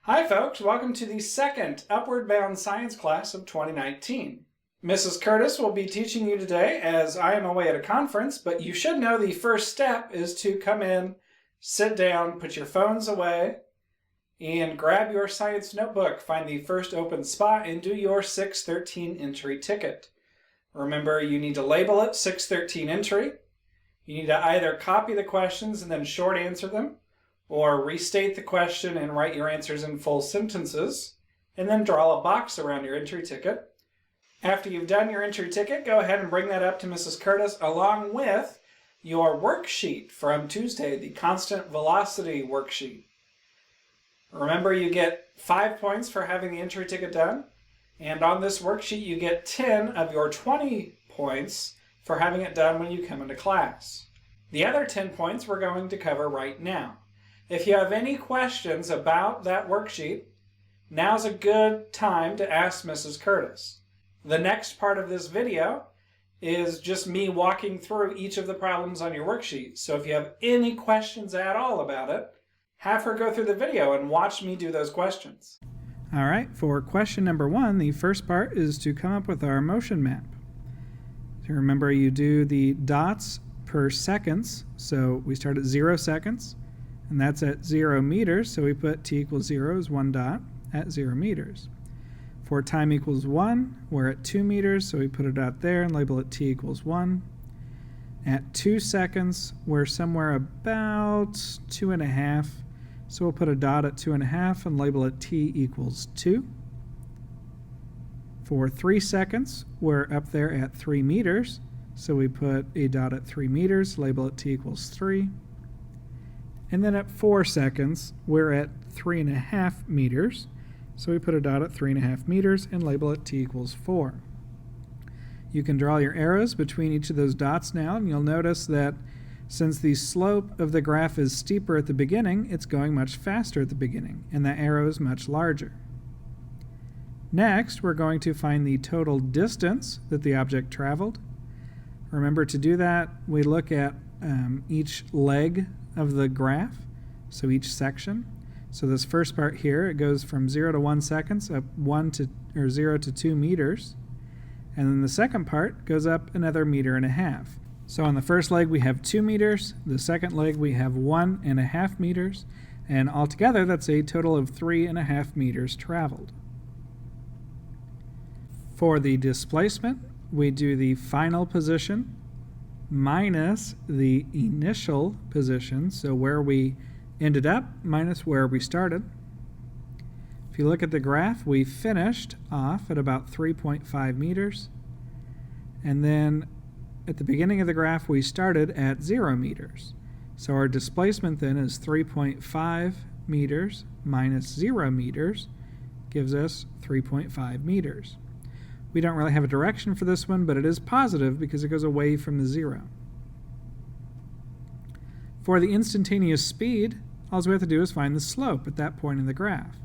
Hi folks, welcome to the second Upward Bound Science class of 2019. Mrs. Curtis will be teaching you today as I am away at a conference, but you should know the first step is to come in, sit down, put your phones away, and grab your science notebook, find the first open spot, and do your 613 entry ticket. Remember, you need to label it 613 entry. You need to either copy the questions and then short answer them, or restate the question and write your answers in full sentences, and then draw a box around your entry ticket. After you've done your entry ticket, go ahead and bring that up to Mrs. Curtis along with your worksheet from Tuesday, the constant velocity worksheet. Remember, you get 5 points for having the entry ticket done, and on this worksheet you get 10 of your 20 points for having it done when you come into class. The other 10 points we're going to cover right now. If you have any questions about that worksheet, now's a good time to ask Mrs. Curtis. The next part of this video is just me walking through each of the problems on your worksheet. So if you have any questions at all about it, have her go through the video and watch me do those questions. All right, for question number 1, the first part is to come up with our motion map. So remember, you do the dots per seconds. So we start at 0 seconds. And that's at 0 meters, so we put t equals 0 as 1 dot at 0 meters. For time equals 1, we're at 2 meters, so we put a dot there and label it t equals 1. At 2 seconds, we're somewhere about 2.5, so we'll put a dot at 2.5 and label it t equals 2. For 3 seconds, we're up there at 3 meters, so we put a dot at 3 meters, label it t equals 3. And then at 4 seconds, we're at 3.5 meters. So we put a dot at 3.5 meters and label it t equals 4. You can draw your arrows between each of those dots now, and you'll notice that since the slope of the graph is steeper at the beginning, it's going much faster at the beginning, and that arrow is much larger. Next, we're going to find the total distance that the object traveled. Remember, to do that, we look at each leg of the graph, so each section. So this first part here, it goes from 0 to 1 seconds, up 0 to 2 meters. And then the second part goes up another 1.5 meters. So on the first leg we have 2 meters, the second leg we have 1.5 meters, and altogether that's a total of 3.5 meters traveled. For the displacement, we do the final position minus the initial position, so where we ended up minus where we started. If you look at the graph, we finished off at about 3.5 meters, and then at the beginning of the graph we started at 0 meters. So our displacement then is 3.5 meters minus 0 meters gives us 3.5 meters. We don't really have a direction for this one, but it is positive because it goes away from the 0. For the instantaneous speed, all we have to do is find the slope at that point in the graph.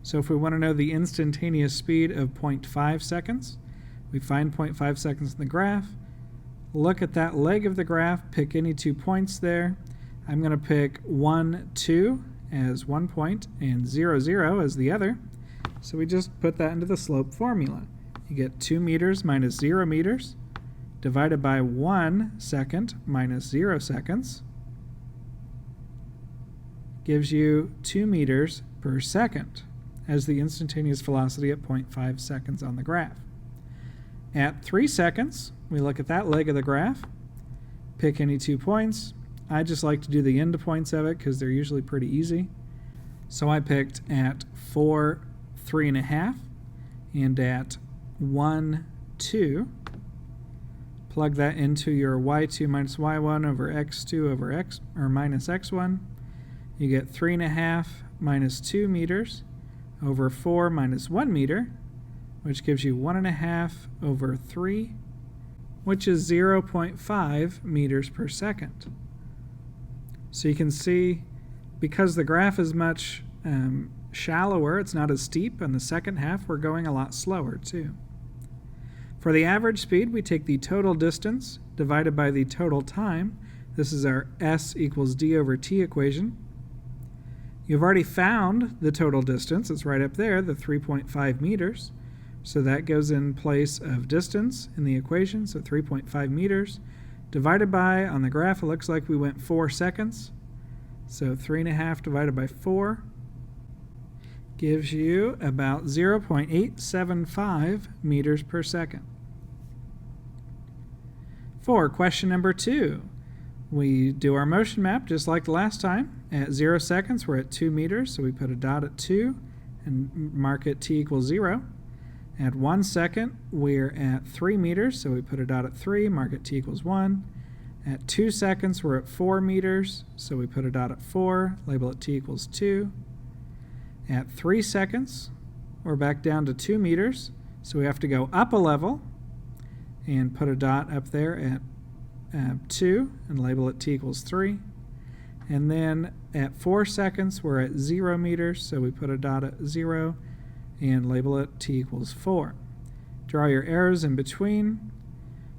So if we want to know the instantaneous speed of 0.5 seconds, we find 0.5 seconds in the graph, look at that leg of the graph, pick any 2 points there. I'm going to pick 1, 2 as 1 point and 0, 0 as the other. So we just put that into the slope formula. You get 2 meters minus 0 meters divided by 1 second minus 0 seconds gives you 2 meters per second as the instantaneous velocity at 0.5 seconds on the graph. At 3 seconds, we look at that leg of the graph, pick any 2 points. I just like to do the end points of it because they're usually pretty easy. So I picked at 4, 3.5, and at 1, 2. Plug that into your y2 minus y1 over x2 over x, or minus x1. You get 3.5 minus 2 meters over 4 minus 1 meter, which gives you 1.5 over 3, which is 0.5 meters per second. So you can see, because the graph is much shallower, it's not as steep, and the second half we're going a lot slower too. For the average speed, we take the total distance divided by the total time. This is our s equals d over t equation. You've already found the total distance. It's right up there, the 3.5 meters. So that goes in place of distance in the equation. So 3.5 meters divided by, on the graph, it looks like we went 4 seconds. So 3.5 divided by 4 gives you about 0.875 meters per second. For question number 2, we do our motion map just like the last time. At 0 seconds, we're at 2 meters, so we put a dot at 2 and mark it t equals 0. At 1 second, we're at 3 meters, so we put a dot at 3, mark it t equals 1. At 2 seconds, we're at 4 meters, so we put a dot at 4, label it t equals 2. At 3 seconds, we're back down to 2 meters, so we have to go up a level and put a dot up there at 2 and label it t equals 3. And then at 4 seconds, we're at 0 meters, so we put a dot at 0 and label it t equals 4. Draw your arrows in between.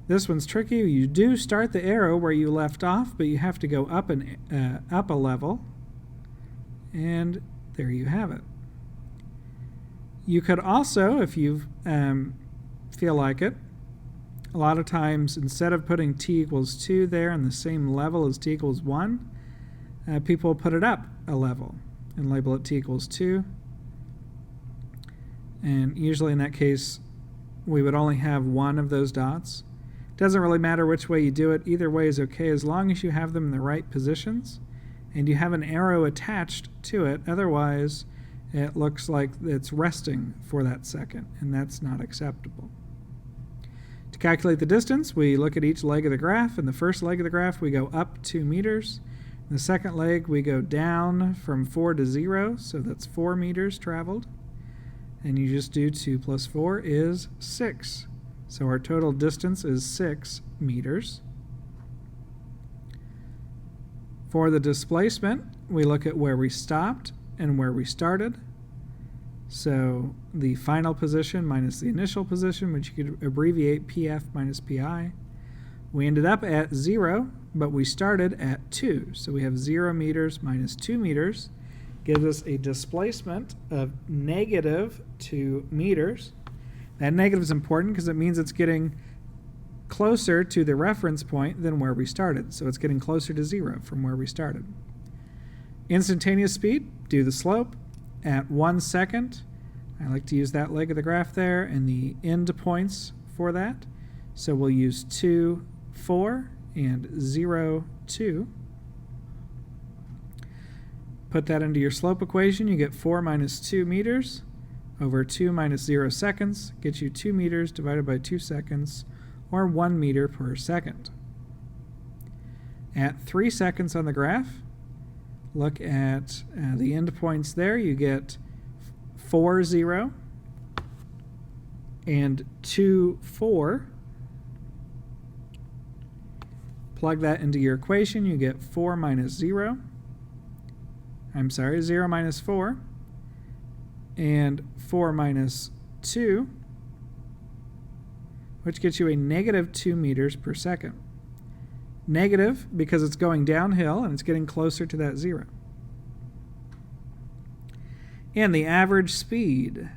This one's tricky. You do start the arrow where you left off, but you have to go up a level. And there you have it. You could also, if you feel like it, a lot of times instead of putting t equals 2 there on the same level as t equals 1, people put it up a level and label it t equals 2. And usually in that case, we would only have one of those dots. Doesn't really matter which way you do it. Either way is okay as long as you have them in the right positions and you have an arrow attached to it. Otherwise, it looks like it's resting for that second, and that's not acceptable. To calculate the distance, we look at each leg of the graph. In the first leg of the graph, we go up 2 meters. In the second leg, we go down from 4 to 0, so that's 4 meters traveled. And you just do 2 plus 4 is 6. So our total distance is 6 meters. For the displacement, we look at where we stopped and where we started. So the final position minus the initial position, which you could abbreviate PF minus PI. We ended up at 0, but we started at 2. So we have 0 meters minus 2 meters gives us a displacement of negative 2 meters. That negative is important because it means it's getting closer to the reference point than where we started. So it's getting closer to 0 from where we started. Instantaneous speed, do the slope. At 1 second, I like to use that leg of the graph there and the end points for that. So we'll use 2, 4, and 0, 2. Put that into your slope equation. You get 4 minus 2 meters over 2 minus 0 seconds. Gets you 2 meters divided by 2 seconds, or 1 meter per second. At 3 seconds on the graph, look at the end points there. You get 4, 0 and 2, 4. Plug that into your equation. You get 4 minus 0. 0 minus 4. And 4 minus 2, which gets you a negative 2 meters per second. Negative because it's going downhill and it's getting closer to that 0. And the average speed.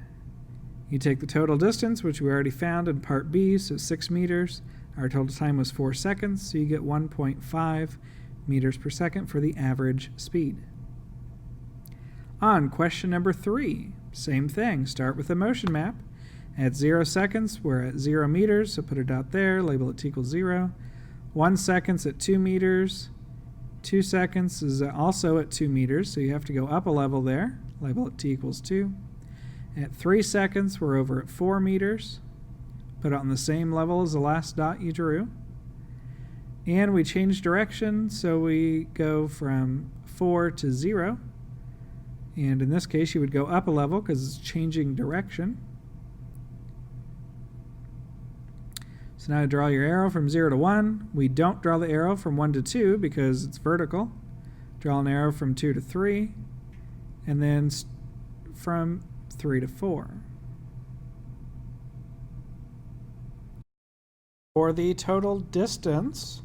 You take the total distance, which we already found in part B, so 6 meters. Our total time was 4 seconds, so you get 1.5 meters per second for the average speed. On question number 3, same thing. Start with a motion map. At 0 seconds, we're at 0 meters, so put a dot there, label it t equals 0. 1 second's at 2 meters. 2 seconds is also at 2 meters, so you have to go up a level there, label it t equals 2. At 3 seconds, we're over at 4 meters. Put it on the same level as the last dot you drew. And we change direction, so we go from 4 to 0. And in this case, you would go up a level because it's changing direction. So now draw your arrow from 0 to 1. We don't draw the arrow from 1 to 2 because it's vertical. Draw an arrow from 2 to 3, and then from 3 to 4. For the total distance,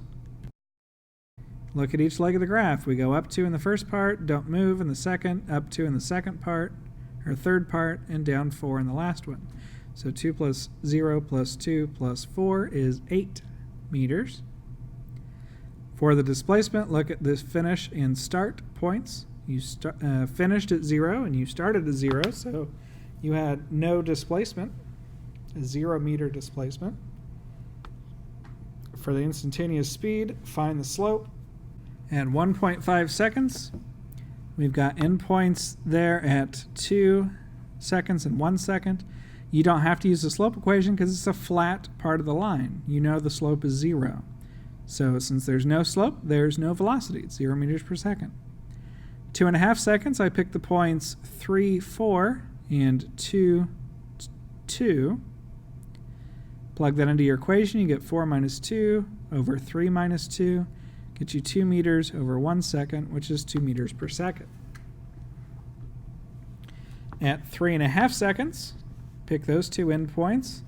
look at each leg of the graph. We go up 2 in the first part, don't move in the second, up 2 in the second part, or third part, and down 4 in the last one. So 2 plus 0 plus 2 plus 4 is 8 meters. For the displacement, look at this finish and start points. You finished at 0 and you started at 0, so you had no displacement, a 0 meter displacement. For the instantaneous speed, find the slope. At 1.5 seconds, we've got endpoints there at 2 seconds and 1 second. You don't have to use the slope equation because it's a flat part of the line. You know the slope is 0. So since there's no slope, there's no velocity. It's 0 meters per second. 2.5 seconds, I picked the points 3, 4, and 2, 2. Plug that into your equation, you get 4 minus 2 over 3 minus 2. Gets you 2 meters over 1 second, which is 2 meters per second. At 3.5 seconds, pick those two endpoints.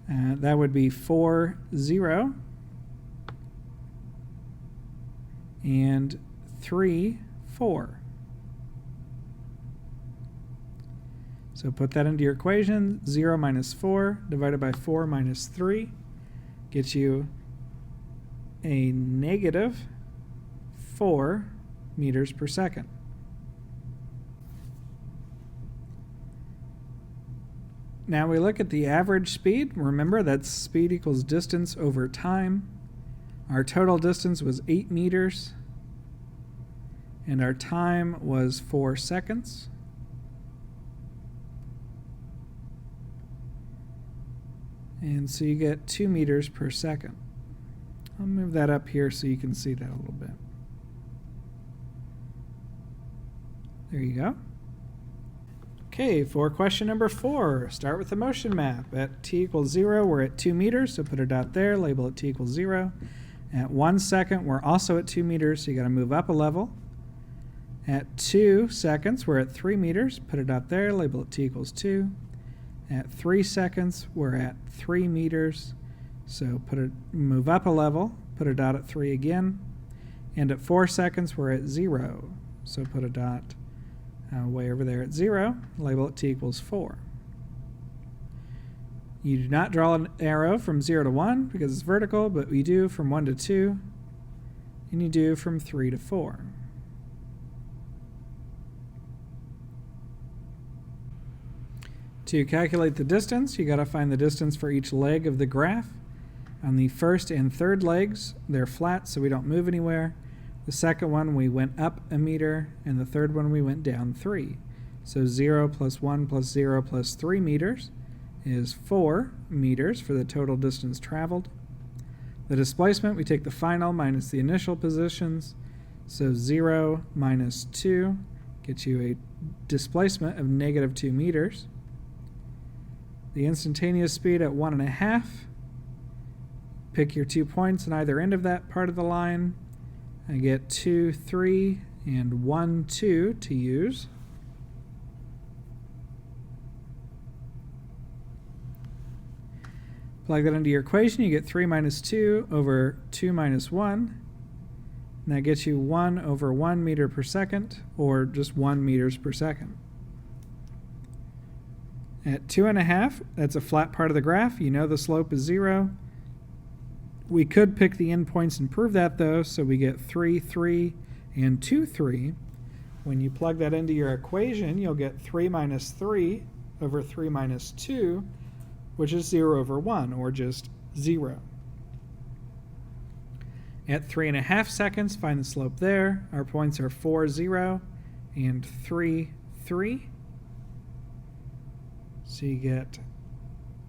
That would be 4, 0, and 3, 4. So put that into your equation. 0 minus 4 divided by 4 minus 3 gets you a negative 4 meters per second. Now we look at the average speed. Remember, that's speed equals distance over time. Our total distance was 8 meters, and our time was 4 seconds. And so you get 2 meters per second. I'll move that up here so you can see that a little bit. There you go. Okay, for question number 4, start with the motion map. At t equals 0, we're at 2 meters, so put a dot there, label it t equals 0. At 1 second, we're also at 2 meters, so you got to move up a level. At 2 seconds, we're at 3 meters, put a dot there, label it t equals 2. At 3 seconds, we're at 3 meters, so move up a level, put a dot at 3 again. And at 4 seconds, we're at 0, so put a dot way over there at 0, label it t equals 4. You do not draw an arrow from 0 to 1 because it's vertical, but we do from 1 to 2, and you do from 3 to 4. To calculate the distance, you got to find the distance for each leg of the graph. On the first and third legs, they're flat, so we don't move anywhere. The second one, we went up a meter, and the third one, we went down 3. So 0 plus 1 plus 0 plus 3 meters is 4 meters for the total distance traveled. The displacement, we take the final minus the initial positions. So 0 minus 2 gets you a displacement of negative 2 meters. The instantaneous speed at 1.5. Pick your 2 points on either end of that part of the line. I get 2, 3, and 1, 2 to use. Plug that into your equation. You get 3 minus 2 over 2 minus 1. And that gets you 1 over 1 meter per second, or just 1 meters per second. At 2.5, that's a flat part of the graph. You know the slope is 0. We could pick the endpoints and prove that, though, so we get 3, 3, and 2, 3. When you plug that into your equation, you'll get 3 minus 3 over 3 minus 2, which is 0 over 1, or just 0. At 3.5 seconds, find the slope there. Our points are 4, 0, and 3, 3. So you get,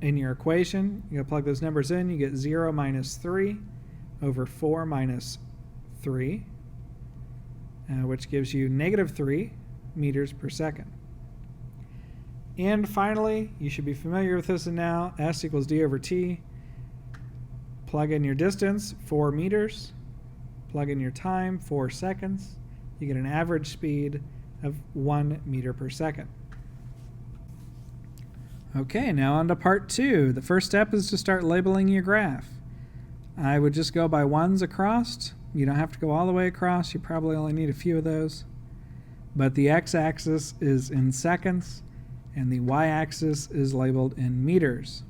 in your equation, you gotta plug those numbers in, you get 0 minus 3 over 4 minus 3, which gives you negative 3 meters per second. And finally, you should be familiar with this now, S equals d over t. Plug in your distance, 4 meters. Plug in your time, 4 seconds. You get an average speed of 1 meter per second. Okay, now on to part 2. The first step is to start labeling your graph. I would just go by 1s across, You don't have to go all the way across. You probably only need a few of those. But the x-axis is in seconds, and the y-axis is labeled in meters.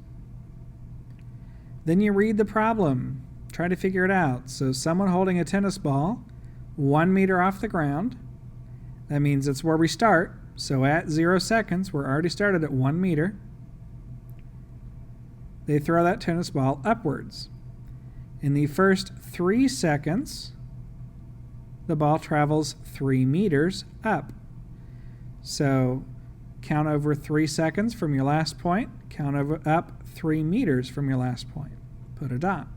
Then you read the problem. Try to figure it out. So someone holding a tennis ball 1 meter off the ground. That means it's where we start. So at 0 seconds, we're already started at 1 meter. They throw that tennis ball upwards. In the first 3 seconds, the ball travels 3 meters up. So count over 3 seconds from your last point. Count over up 3 meters from your last point. Put a dot.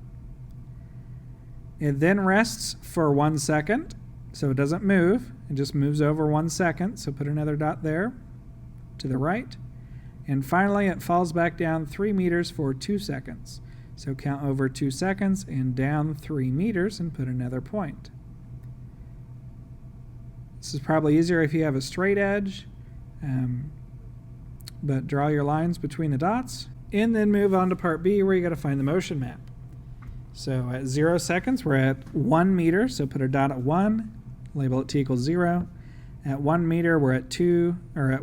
It then rests for 1 second, so it doesn't move. It just moves over 1 second, so put another dot there to the right. And finally, it falls back down 3 meters for 2 seconds. So count over 2 seconds and down 3 meters and put another point. This is probably easier if you have a straight edge, but draw your lines between the dots. And then move on to part B, where you got to find the motion map. So at 0 seconds, we're at 1 meter, so put a dot at 1, label it t equals 0. At 1 meter, we're at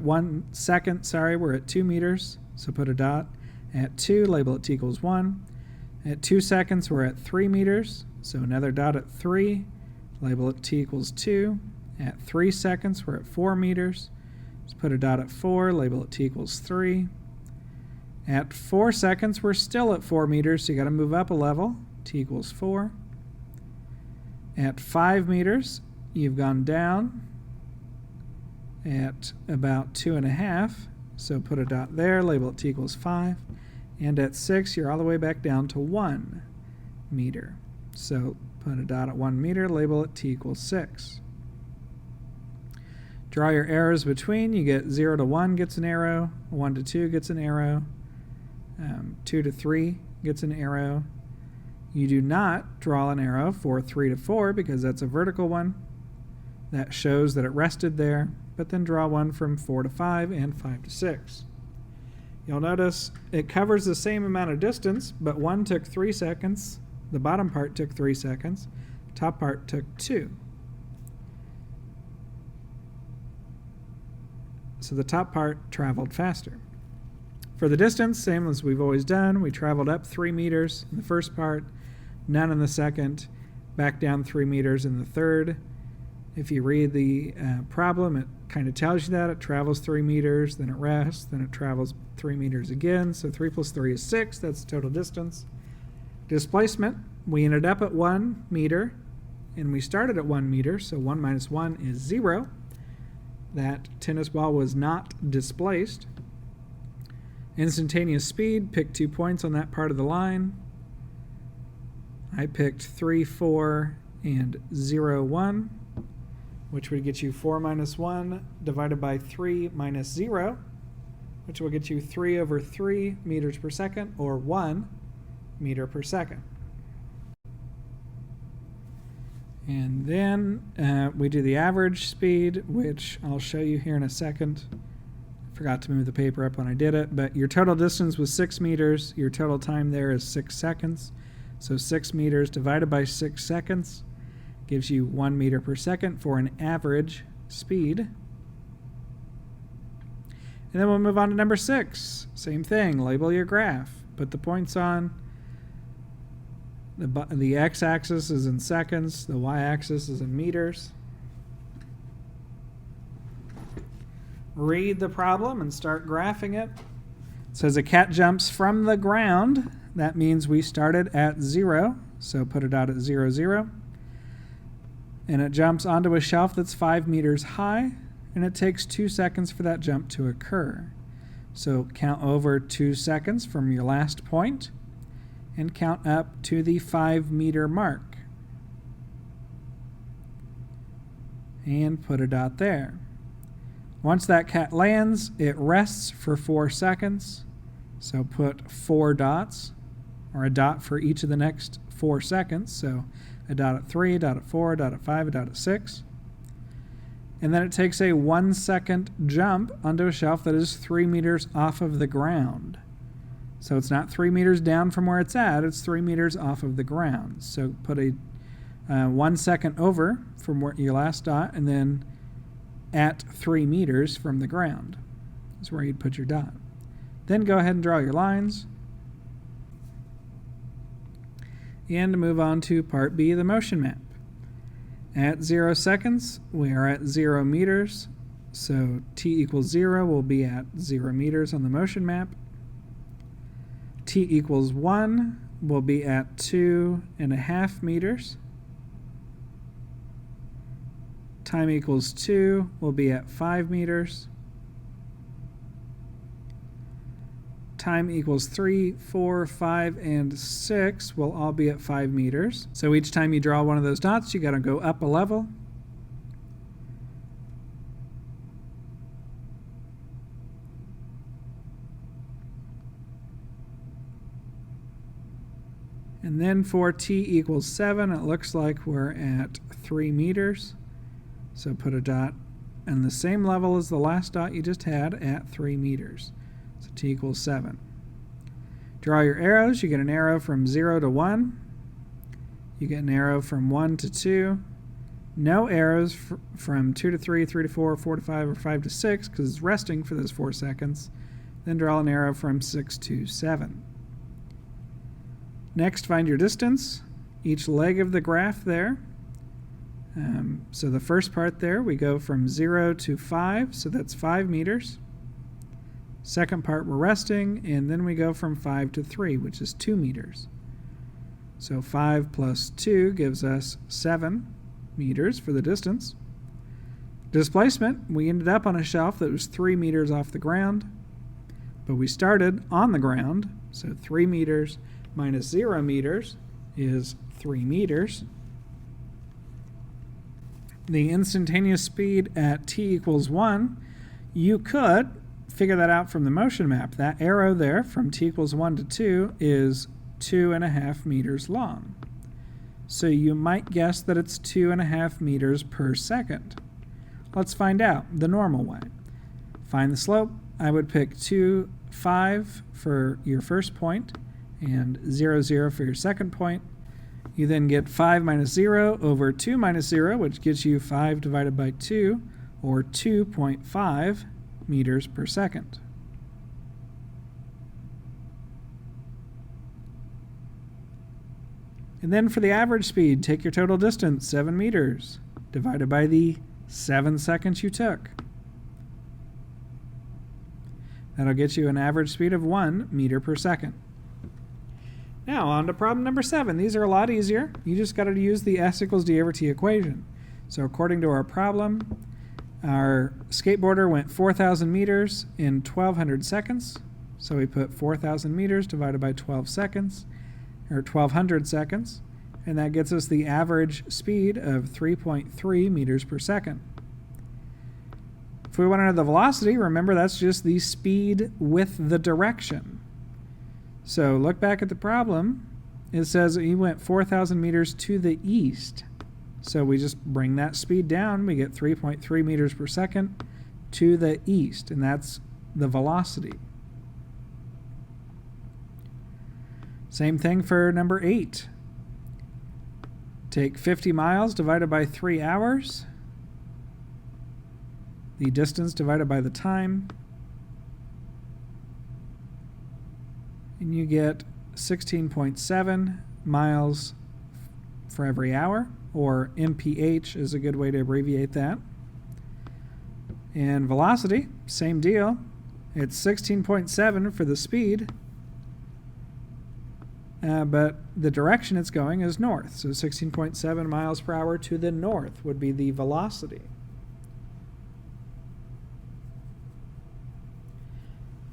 1 second, we're at 2 meters, so put a dot. At 2, label it t equals 1. At 2 seconds, we're at 3 meters, so another dot at 3, label it t equals 2. At 3 seconds, we're at 4 meters, so put a dot at 4, label it t equals 3. At 4 seconds, we're still at 4 meters, so you got to move up a level, t equals 4. At 5 meters, you've gone down at about 2.5, so put a dot there, label it t equals 5. And at 6, you're all the way back down to 1 meter. So put a dot at 1 meter, label it t equals 6. Draw your arrows between. You get 0 to 1 gets an arrow, 1 to 2 gets an arrow, 2 to 3 gets an arrow. You do not draw an arrow for 3 to 4 because that's a vertical one. That shows that it rested there, but then draw one from 4 to 5 and 5 to 6. You'll notice it covers the same amount of distance, but one took 3 seconds, the bottom part took 3 seconds, top part took 2. So the top part traveled faster. For the distance, same as we've always done, we traveled up 3 meters in the first part, none in the second, back down 3 meters in the third. If you read the problem, it kind of tells you that. It travels 3 meters, then it rests, then it travels 3 meters again. So 3 plus 3 is 6. That's the total distance. Displacement, we ended up at 1 meter, and we started at 1 meter, so 1 minus 1 is 0. That tennis ball was not displaced. Instantaneous speed, pick 2 points on that part of the line. I picked 3, 4, and 0, 1. Which would get you 4 minus 1 divided by 3 minus 0, which will get you 3 over 3 meters per second, or 1 meter per second. And then we do the average speed, which I'll show you here in a second. I forgot to move the paper up when I did it, but your total distance was 6 meters. Your total time there is 6 seconds. So 6 meters divided by 6 seconds gives you 1 meter per second for an average speed. And then we'll move on to number 6. Same thing, label your graph. Put the points on. The x-axis is in seconds, the y-axis is in meters. Read the problem and start graphing it. It says a cat jumps from the ground. That means we started at 0, so put a dot at 0, 0. And it jumps onto a shelf that's 5 meters high, and it takes 2 seconds for that jump to occur. So count over 2 seconds from your last point, and count up to the 5 meter mark. And put a dot there. Once that cat lands, it rests for 4 seconds. So put 4 dots, or a dot for each of the next 4 seconds. So a dot at 3, a dot at 4, a dot at 5, a dot at 6. And then it takes a 1 second jump onto a shelf that is 3 meters off of the ground. So it's not 3 meters down from where it's at, it's 3 meters off of the ground. So put a 1 second over from your last dot, and then at 3 meters from the ground is where you'd put your dot. Then go ahead and draw your lines. And move on to part B, the motion map. At 0 seconds, we are at 0 meters, so t equals 0 will be at 0 meters on the motion map. T equals 1 will be at 2.5 meters. Time equals 2 will be at 5 meters. Time equals 3, 4, 5, and 6 will all be at 5 meters. So each time you draw one of those dots, you got to go up a level. And then for t equals 7, it looks like we're at 3 meters. So put a dot on the same level as the last dot you just had at 3 meters. So t equals 7. Draw your arrows. You get an arrow from 0 to 1. You get an arrow from 1 to 2. No arrows from 2 to 3, 3 to 4, 4 to 5, or 5 to 6 because it's resting for those 4 seconds. Then draw an arrow from 6 to 7. Next, find your distance, each leg of the graph there. So the first part there, we go from 0 to 5, so that's 5 meters. Second part, we're resting, and then we go from 5 to 3, which is 2 meters. So 5 plus 2 gives us 7 meters for the distance. Displacement, we ended up on a shelf that was 3 meters off the ground, but we started on the ground, so 3 meters minus 0 meters is 3 meters. The instantaneous speed at t equals 1, you could figure that out from the motion map. That arrow there from t equals 1 to 2 is 2.5 meters long. So you might guess that it's 2.5 meters per second. Let's find out the normal way. Find the slope. I would pick 2, 5 for your first point and 0, 0 for your second point. You then get 5 minus 0 over 2 minus 0, which gives you 5 divided by 2, or 2.5 meters per second. And then for the average speed, take your total distance, 7 meters, divided by the 7 seconds you took. That'll get you an average speed of 1 meter per second. Now on to problem number 7. These are a lot easier. You just got to use the s equals d over t equation. So according to our problem, our skateboarder went 4,000 meters in 1,200 seconds. So we put 4,000 meters divided by 12 seconds, or 1,200 seconds, and that gets us the average speed of 3.3 meters per second. If we want to know the velocity, remember that's just the speed with the direction. So look back at the problem. It says he went 4,000 meters to the east. So we just bring that speed down. We get 3.3 meters per second to the east, and that's the velocity. Same thing for number 8. Take 50 miles divided by 3 hours. The distance divided by the time. And you get 16.7 miles for every hour, or mph is a good way to abbreviate that. And velocity, same deal. It's 16.7 for the speed, but the direction it's going is north. So 16.7 miles per hour to the north would be the velocity.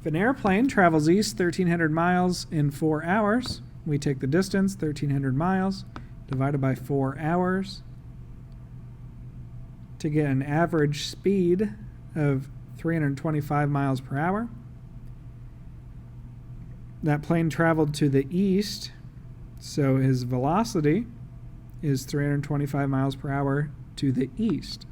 If an airplane travels east 1,300 miles in 4 hours, we take the distance, 1,300 miles, divided by 4 hours, to get an average speed of 325 miles per hour. That plane traveled to the east, so his velocity is 325 miles per hour to the east.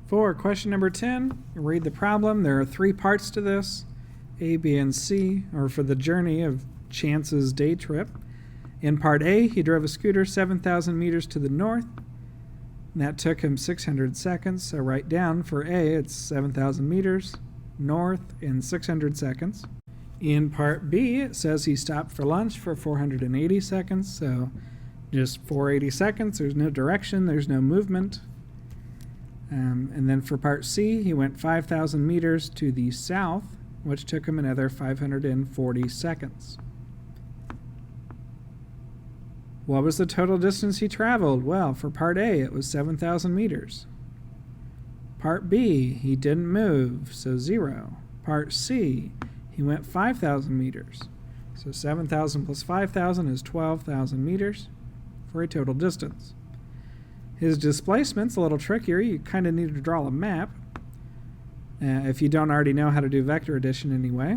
For question number 10, read the problem. There are 3 parts to this, A, B, and C, or for the journey of Chance's day trip. In part A, he drove a scooter 7,000 meters to the north. And that took him 600 seconds. So write down for A, it's 7,000 meters north in 600 seconds. In part B, it says he stopped for lunch for 480 seconds. So just 480 seconds. There's no direction. There's no movement. And then for part C, he went 5,000 meters to the south, which took him another 540 seconds. What was the total distance he traveled? Well, for part A, it was 7,000 meters. Part B, he didn't move, so 0. Part C, he went 5,000 meters. So 7,000 plus 5,000 is 12,000 meters for a total distance. His displacement's a little trickier. You kind of need to draw a map if you don't already know how to do vector addition anyway.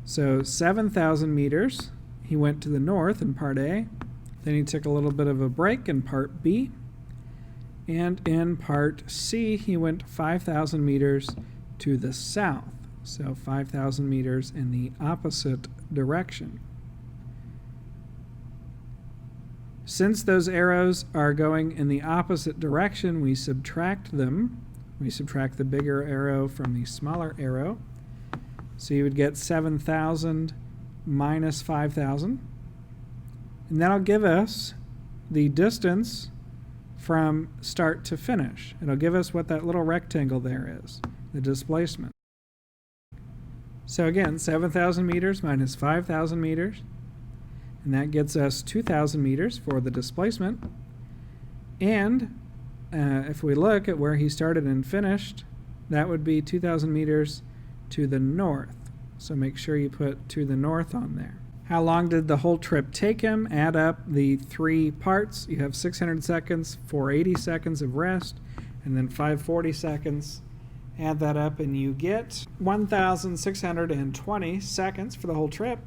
So 7,000 meters, he went to the north in part A. Then he took a little bit of a break in part B. And in part C, he went 5,000 meters to the south. So 5,000 meters in the opposite direction. Since those arrows are going in the opposite direction, we subtract them. We subtract the bigger arrow from the smaller arrow. So you would get 7,000 minus 5,000. And that'll give us the distance from start to finish. It'll give us what that little rectangle there is, the displacement. So again, 7,000 meters minus 5,000 meters. And that gets us 2,000 meters for the displacement. And if we look at where he started and finished, that would be 2,000 meters to the north. So make sure you put to the north on there. How long did the whole trip take him? Add up the 3 parts. You have 600 seconds, 480 seconds of rest, and then 540 seconds. Add that up and you get 1,620 seconds for the whole trip.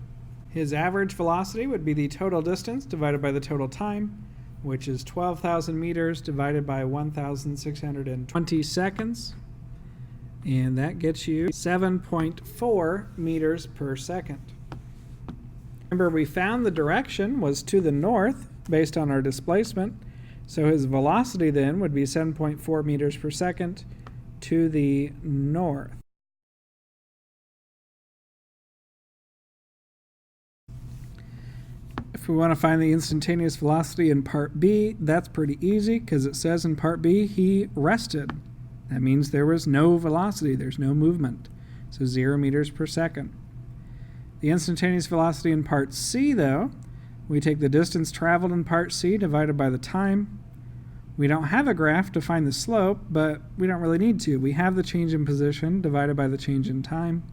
His average velocity would be the total distance divided by the total time, which is 12,000 meters divided by 1,620 seconds. And that gets you 7.4 meters per second. Remember, we found the direction was to the north based on our displacement. So his velocity then would be 7.4 meters per second to the north. If we want to find the instantaneous velocity in part B, that's pretty easy because it says in part B he rested. That means there was no velocity, there's no movement. So 0 meters per second. The instantaneous velocity in part C, though, we take the distance traveled in part C divided by the time. We don't have a graph to find the slope, but we don't really need to. We have the change in position divided by the change in time,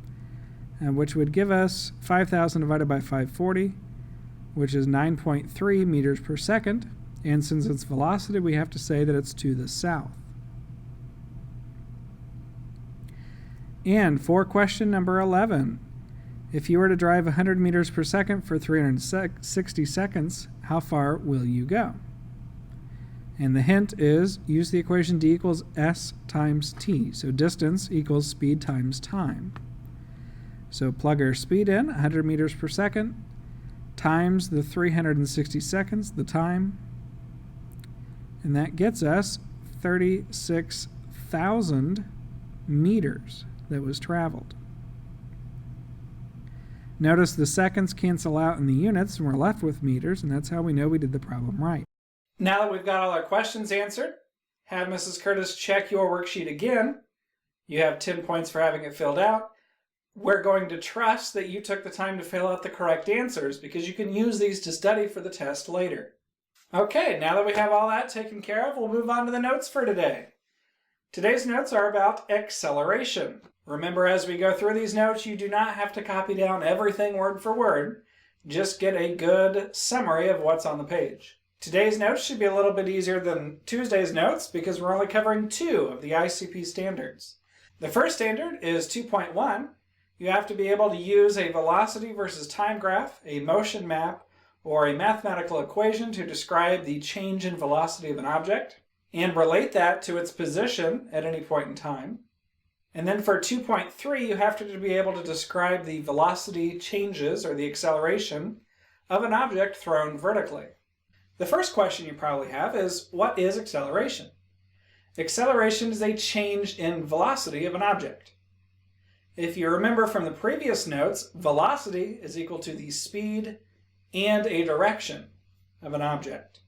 which would give us 5,000 divided by 540, which is 9.3 meters per second. And since it's velocity, we have to say that it's to the south. And for question number 11, if you were to drive 100 meters per second for 360 seconds, how far will you go? And the hint is use the equation d equals s times t. So distance equals speed times time. So plug our speed in, 100 meters per second, times the 360 seconds, the time, and that gets us 36,000 meters that was traveled. Notice the seconds cancel out in the units and we're left with meters, and that's how we know we did the problem right. Now that we've got all our questions answered, have Mrs. Curtis check your worksheet again. You have 10 points for having it filled out. We're going to trust that you took the time to fill out the correct answers because you can use these to study for the test later. Okay, now that we have all that taken care of, we'll move on to the notes for today. Today's notes are about acceleration. Remember, as we go through these notes, you do not have to copy down everything word for word. Just get a good summary of what's on the page. Today's notes should be a little bit easier than Tuesday's notes because we're only covering 2 of the ICP standards. The first standard is 2.1. You have to be able to use a velocity versus time graph, a motion map, or a mathematical equation to describe the change in velocity of an object and relate that to its position at any point in time. And then for 2.3, you have to be able to describe the velocity changes or the acceleration of an object thrown vertically. The first question you probably have is, what is acceleration? Acceleration is a change in velocity of an object. If you remember from the previous notes, velocity is equal to the speed and a direction of an object.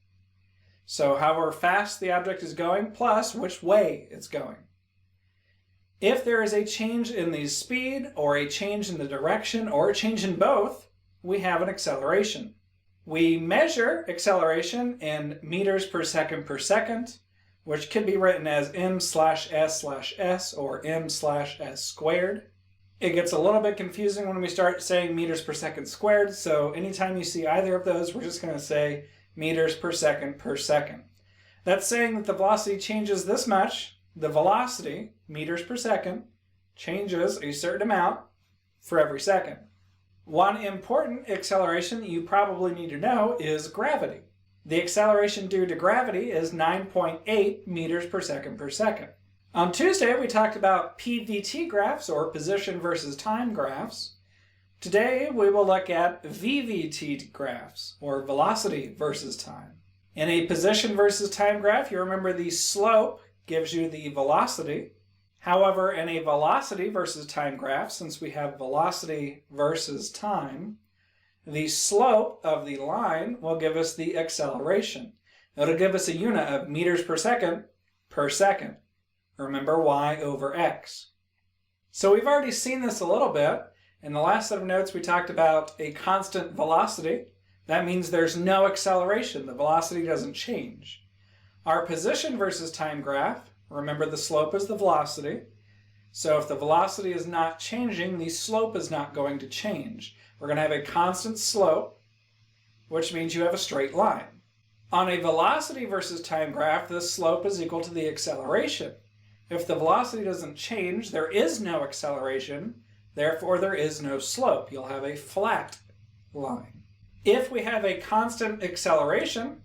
So however fast the object is going plus which way it's going. If there is a change in the speed or a change in the direction or a change in both, we have an acceleration. We measure acceleration in meters per second, which could be written as m/s/s or m/s squared. It gets a little bit confusing when we start saying meters per second squared, so anytime you see either of those, we're just going to say meters per second. That's saying that the velocity changes this much. The velocity, meters per second, changes a certain amount for every second. One important acceleration you probably need to know is gravity. The acceleration due to gravity is 9.8 meters per second. On Tuesday, we talked about PVT graphs, or position versus time graphs. Today, we will look at VVT graphs, or velocity versus time. In a position versus time graph, you remember the slope gives you the velocity. However, in a velocity versus time graph, since we have velocity versus time, the slope of the line will give us the acceleration. It'll give us a unit of meters per second. Remember y over x. So we've already seen this a little bit. In the last set of notes, we talked about a constant velocity. That means there's no acceleration. The velocity doesn't change. Our position versus time graph, remember the slope is the velocity. So if the velocity is not changing, the slope is not going to change. We're going to have a constant slope, which means you have a straight line. On a velocity versus time graph, the slope is equal to the acceleration. If the velocity doesn't change, there is no acceleration, therefore there is no slope. You'll have a flat line. If we have a constant acceleration,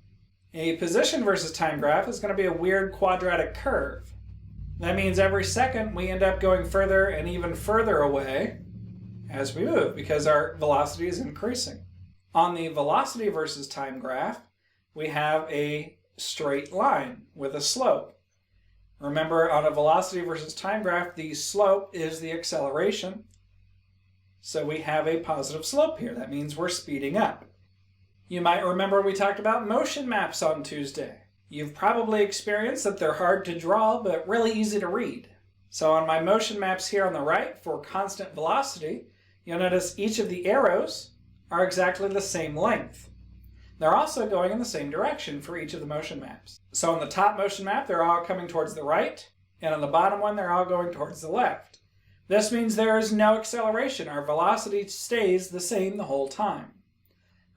a position versus time graph is going to be a weird quadratic curve. That means every second we end up going further and even further away as we move because our velocity is increasing. On the velocity versus time graph, we have a straight line with a slope. Remember, on a velocity versus time graph, the slope is the acceleration. So we have a positive slope here. That means we're speeding up. You might remember we talked about motion maps on Tuesday. You've probably experienced that they're hard to draw, but really easy to read. So on my motion maps here on the right for constant velocity, you'll notice each of the arrows are exactly the same length. They're also going in the same direction for each of the motion maps. So on the top motion map, they're all coming towards the right, and on the bottom one, they're all going towards the left. This means there is no acceleration. Our velocity stays the same the whole time.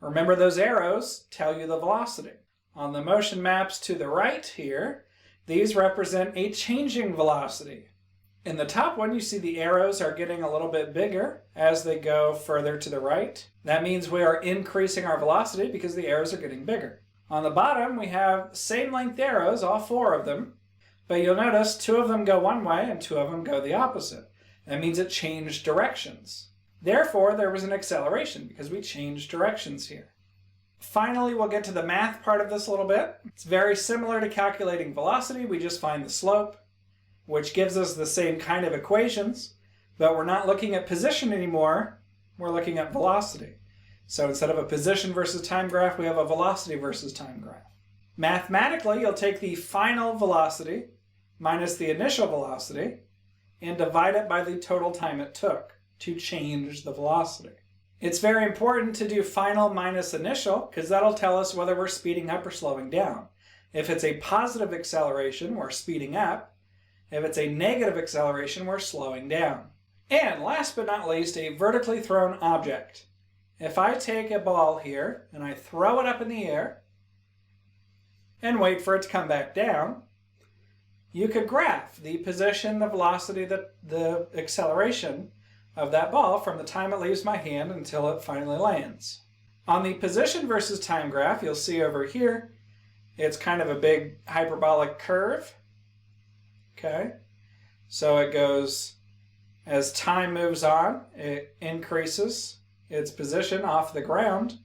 Remember, those arrows tell you the velocity. On the motion maps to the right here, these represent a changing velocity. In the top one, you see the arrows are getting a little bit bigger as they go further to the right. That means we are increasing our velocity because the arrows are getting bigger. On the bottom, we have same length arrows, all four of them, but you'll notice two of them go one way and two of them go the opposite. That means it changed directions. Therefore, there was an acceleration because we changed directions here. Finally, we'll get to the math part of this a little bit. It's very similar to calculating velocity. We just find the slope, which gives us the same kind of equations, but we're not looking at position anymore. We're looking at velocity. So instead of a position versus time graph, we have a velocity versus time graph. Mathematically, you'll take the final velocity minus the initial velocity and divide it by the total time it took to change the velocity. It's very important to do final minus initial because that'll tell us whether we're speeding up or slowing down. If it's a positive acceleration, we're speeding up. If it's a negative acceleration, we're slowing down. And last but not least, a vertically thrown object. If I take a ball here and I throw it up in the air and wait for it to come back down, you could graph the position, the velocity, the acceleration of that ball from the time it leaves my hand until it finally lands. On the position versus time graph, you'll see over here, it's kind of a big hyperbolic curve. Okay, so it goes As time moves on, it increases its position off the ground.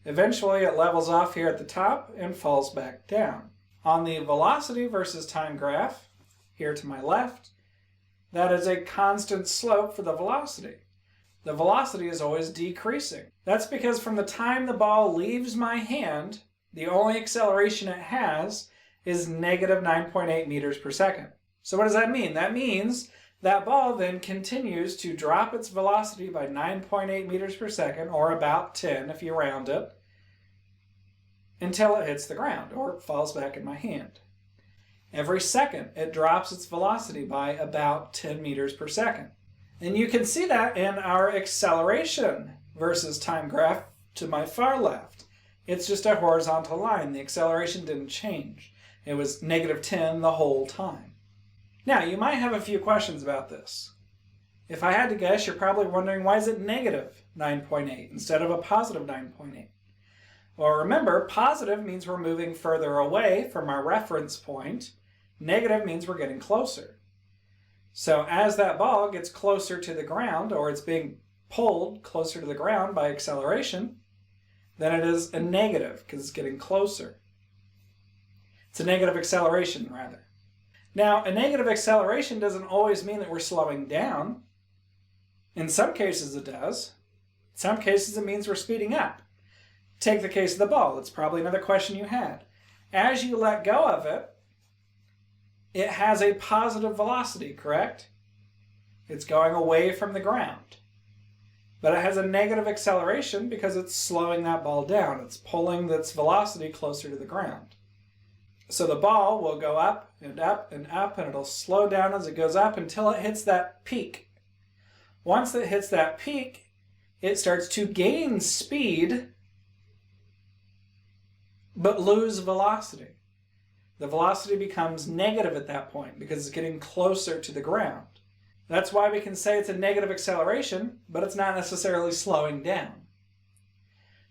Eventually, it levels off here at the top and falls back down. On the velocity versus time graph, here to my left, that is a constant slope for the velocity. The velocity is always decreasing. That's because from the time the ball leaves my hand, the only acceleration it has is negative 9.8 meters per second. So what does that mean? That means that ball then continues to drop its velocity by 9.8 meters per second, or about 10 if you round it, until it hits the ground or falls back in my hand. Every second, it drops its velocity by about 10 meters per second. And you can see that in our acceleration versus time graph to my far left. It's just a horizontal line. The acceleration didn't change. It was negative 10 the whole time. Now, you might have a few questions about this. If I had to guess, you're probably wondering, why is it negative 9.8 instead of a positive 9.8? Well, remember, positive means we're moving further away from our reference point. Negative means we're getting closer. So as that ball gets closer to the ground, or it's being pulled closer to the ground by acceleration, then it is a negative because it's getting closer. It's a negative acceleration, rather. Now, a negative acceleration doesn't always mean that we're slowing down. In some cases it does. In some cases it means we're speeding up. Take the case of the ball. It's probably another question you had. As you let go of it, it has a positive velocity, correct? It's going away from the ground. But it has a negative acceleration because it's slowing that ball down. It's pulling its velocity closer to the ground. So the ball will go up and up and up, and it'll slow down as it goes up until it hits that peak. Once it hits that peak, it starts to gain speed, but lose velocity. The velocity becomes negative at that point because it's getting closer to the ground. That's why we can say it's a negative acceleration, but it's not necessarily slowing down.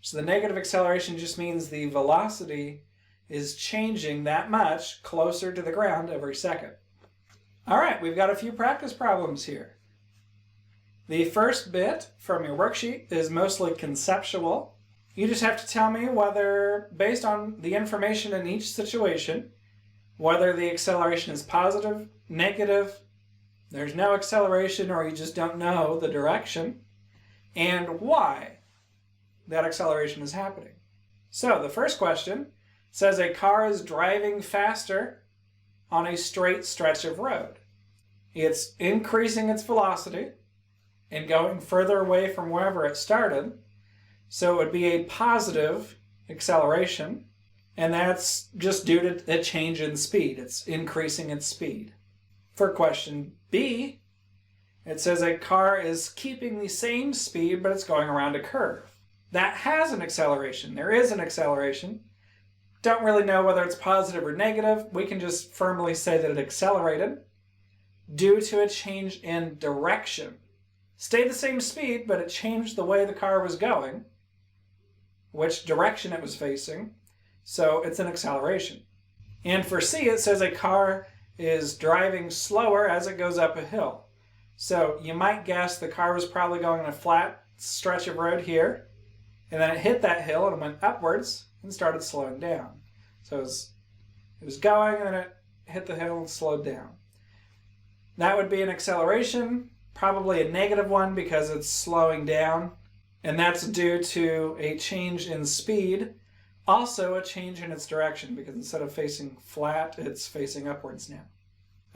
So the negative acceleration just means the velocity is changing that much closer to the ground every second. All right, we've got a few practice problems here. The first bit from your worksheet is mostly conceptual. You just have to tell me whether, based on the information in each situation, whether the acceleration is positive, negative, there's no acceleration, or you just don't know the direction, and why that acceleration is happening. So the first question says a car is driving faster on a straight stretch of road. It's increasing its velocity and going further away from wherever it started, so it would be a positive acceleration, and that's just due to a change in speed. It's increasing its speed. For question B, it says a car is keeping the same speed, but it's going around a curve. That has an acceleration. There is an acceleration. Don't really know whether it's positive or negative. We can just firmly say that it accelerated due to a change in direction. Stayed the same speed, but it changed the way the car was going, which direction it was facing, so it's an acceleration. And for C, it says a car is driving slower as it goes up a hill. So you might guess the car was probably going on a flat stretch of road here, and then it hit that hill and went upwards and started slowing down. So it was going, and then it hit the hill and slowed down. That would be an acceleration, probably a negative one because it's slowing down, and that's due to a change in speed, also a change in its direction, because instead of facing flat, it's facing upwards now.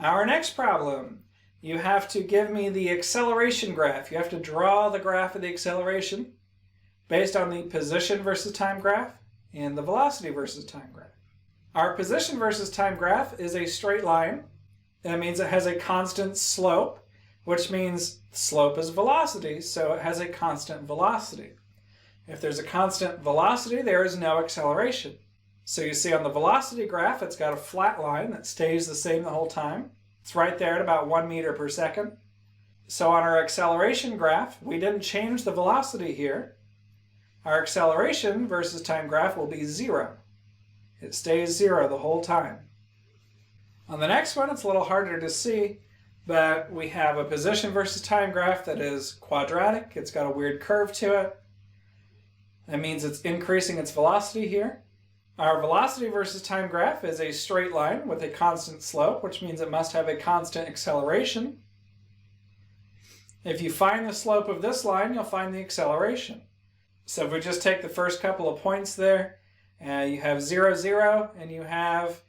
Our next problem, you have to give me the acceleration graph. You have to draw the graph of the acceleration based on the position versus time graph and the velocity versus time graph. Our position versus time graph is a straight line. That means it has a constant slope, which means slope is velocity, so it has a constant velocity. If there's a constant velocity, there is no acceleration. So you see on the velocity graph, it's got a flat line that stays the same the whole time. It's right there at about 1 meter per second. So on our acceleration graph, we didn't change the velocity here. Our acceleration versus time graph will be 0. It stays 0 the whole time. On the next one, it's a little harder to see, but we have a position versus time graph that is quadratic. It's got a weird curve to it. That means it's increasing its velocity here. Our velocity versus time graph is a straight line with a constant slope, which means it must have a constant acceleration. If you find the slope of this line, you'll find the acceleration. So if we just take the first couple of points there, you have 0, 0, and you have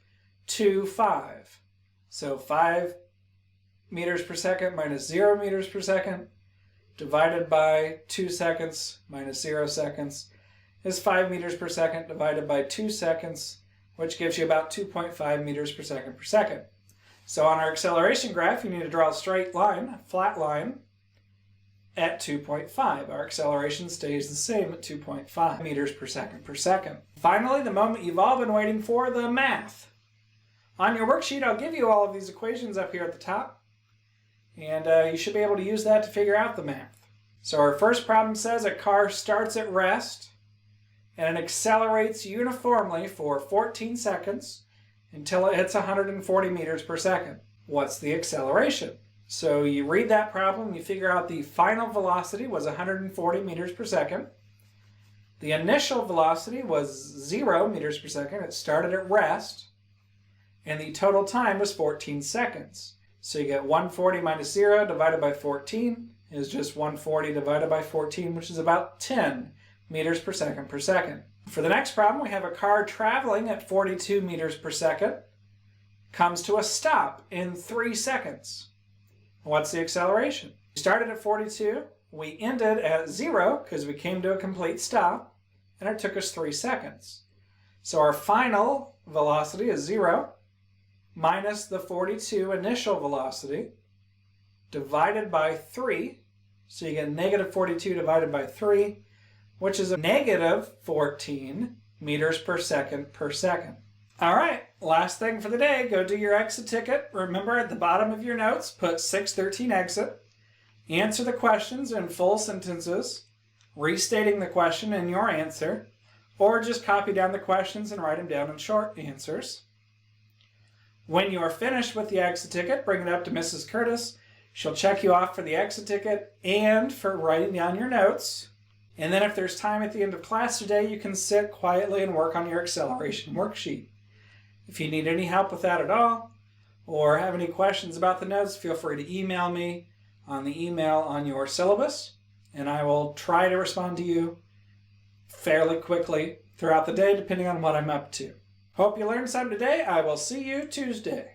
2, 5. So 5 meters per second minus 0 meters per second divided by 2 seconds minus 0 seconds is 5 meters per second divided by 2 seconds, which gives you about 2.5 meters per second per second. So on our acceleration graph, you need to draw a straight line, a flat line, at 2.5. Our acceleration stays the same at 2.5 meters per second per second. Finally, the moment you've all been waiting for, the math. On your worksheet, I'll give you all of these equations up here at the top, and you should be able to use that to figure out the math. So our first problem says a car starts at rest and it accelerates uniformly for 14 seconds until it hits 140 meters per second. What's the acceleration? So you read that problem, you figure out the final velocity was 140 meters per second. The initial velocity was 0 meters per second. It started at rest. And the total time was 14 seconds. So you get 140 minus 0 divided by 14 is just 140 divided by 14, which is about 10 meters per second per second. For the next problem, we have a car traveling at 42 meters per second, comes to a stop in 3 seconds. What's the acceleration? We started at 42, we ended at 0 because we came to a complete stop, and it took us 3 seconds. So our final velocity is 0 minus the 42 initial velocity divided by 3. So you get negative 42 divided by 3, which is a negative 14 meters per second per second. All right, last thing for the day, go do your exit ticket. Remember, at the bottom of your notes, put 613 exit. Answer the questions in full sentences, restating the question and your answer, or just copy down the questions and write them down in short answers. When you are finished with the exit ticket, bring it up to Mrs. Curtis. She'll check you off for the exit ticket and for writing down your notes. And then if there's time at the end of class today, you can sit quietly and work on your acceleration worksheet. If you need any help with that at all, or have any questions about the notes, feel free to email me on the email on your syllabus, and I will try to respond to you fairly quickly throughout the day, depending on what I'm up to. Hope you learned some today. I will see you Tuesday.